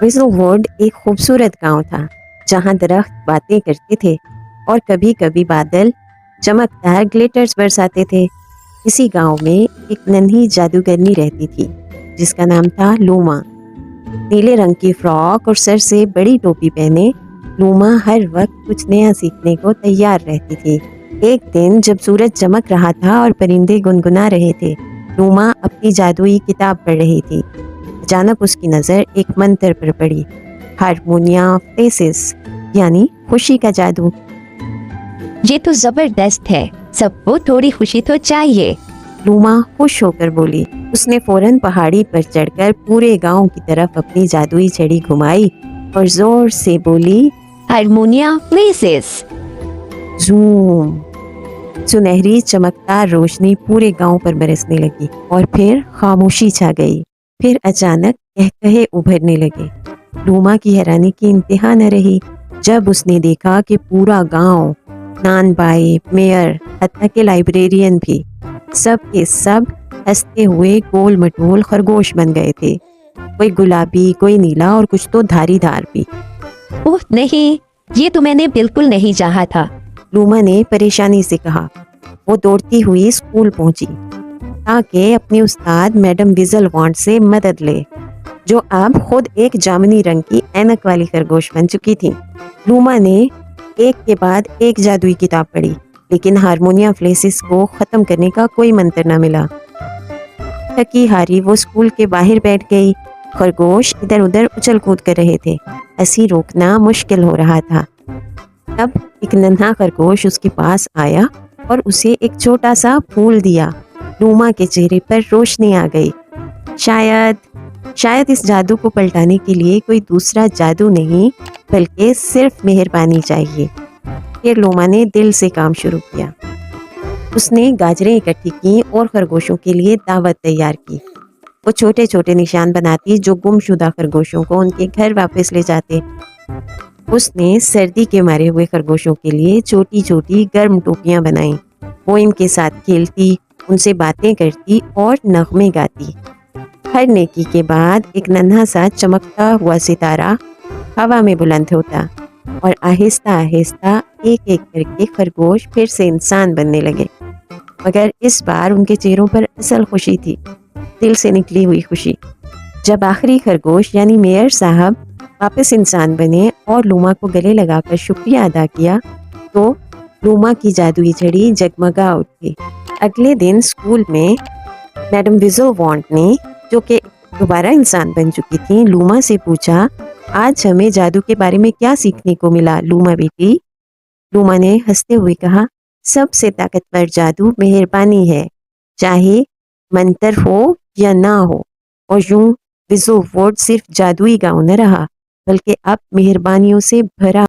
विज़लवुड एक खूबसूरत गांव था जहां दरख्त बातें करते थे और कभी कभी बादल चमकदार ग्लिटर्स बरसाते थे। इसी गांव में एक नन्ही जादूगरनी रहती थी जिसका नाम था लूमा। नीले रंग की फ्रॉक और सर से बड़ी टोपी पहने लूमा हर वक्त कुछ नया सीखने को तैयार रहती थी। एक दिन जब सूरज चमक रहा था और परिंदे गुनगुना रहे थे, लूमा अपनी जादुई किताब पढ़ रही थी। अचानक उसकी नज़र एक मंत्र पर पड़ी, हारमोनिया फ्लेसिस, यानी खुशी का जादू। ये तो जबरदस्त है, सबको थोड़ी खुशी तो चाहिए। लूमा खुश होकर बोली। उसने फौरन पहाड़ी पर चढ़कर पूरे गांव की तरफ अपनी जादुई छड़ी घुमाई और जोर से बोली, हारमोनिया प्लेसेस। जूम। सुनहरी चमकदार रोशनी पूरे गांव पर बरसने लगी और फिर खामोशी छा गई। फिर अचानक कहकहे उभरने लगे। लूमा की हैरानी की इंतहा न रही जब उसने देखा कि पूरा गांव, नानबाई, मेयर, हत्ता के लाइब्रेरियन भी, सब के सब हंसते हुए गोल मटोल खरगोश बन गए थे। कोई गुलाबी, कोई नीला और कुछ तो धारीदार भी। ओह नहीं, ये तो मैंने बिल्कुल नहीं चाहा था। लूमा ने परेशानी से कहा। वो दौड़ती हुई स्कूल पहुंची ताकि अपनी उस्ताद मैडम विज़लवॉन्ड से मदद ले, जो अब खुद एक जामुनी रंग की ऐनक वाली खरगोश बन चुकी थी। लूमा ने एक के बाद एक जादुई किताब पढ़ी, लेकिन हारमोनिया फ्लेसिस को खत्म करने का कोई मंत्र न मिला। थकी हारी वो स्कूल के बाहर बैठ गई। खरगोश इधर उधर उछल कूद कर रहे थे। हंसी रोकना मुश्किल हो रहा था। तब एक नन्हा खरगोश उसके पास आया और उसे एक छोटा सा फूल दिया। लूमा के चेहरे पर रोशनी आ गई। शायद इस जादू को पलटाने के लिए कोई दूसरा जादू नहीं, बल्कि सिर्फ मेहरबानी चाहिए। फिर लूमा ने दिल से काम शुरू किया। उसने गाजरें इकट्ठी की और खरगोशों के लिए दावत तैयार की। वो छोटे छोटे निशान बनाती जो गुमशुदा खरगोशों को उनके घर वापस ले जाते। उसने सर्दी के मारे हुए खरगोशों के लिए छोटी छोटी गर्म टोपियां बनाई। वो इनके साथ खेलती, उनसे बातें करती और नगमे गाती। हर नेकी के बाद एक नन्हा सा चमकता हुआ सितारा हवा में बुलंद होता और आहिस्ता आहिस्ता एक एक करके खरगोश फिर से इंसान बनने लगे। मगर इस बार उनके चेहरों पर असल खुशी थी, दिल से निकली हुई खुशी। जब आखिरी खरगोश यानी मेयर साहब वापस इंसान बने और लूमा को गले लगाकर शुक्रिया अदा किया, तो लूमा की जादुई छड़ी जगमगा उठी। अगले दिन स्कूल में मैडम विज़लवॉन्ड ने, जो कि दोबारा इंसान बन चुकी थी, लूमा से पूछा, आज हमें जादू के बारे में क्या सीखने को मिला लूमा बेटी? लूमा ने हंसते हुए कहा, सबसे ताकतवर जादू मेहरबानी है, चाहे मंत्र हो या ना हो। और यूं विज़लवुड सिर्फ जादुई गांव न रहा, बल्कि अब मेहरबानियों से भरा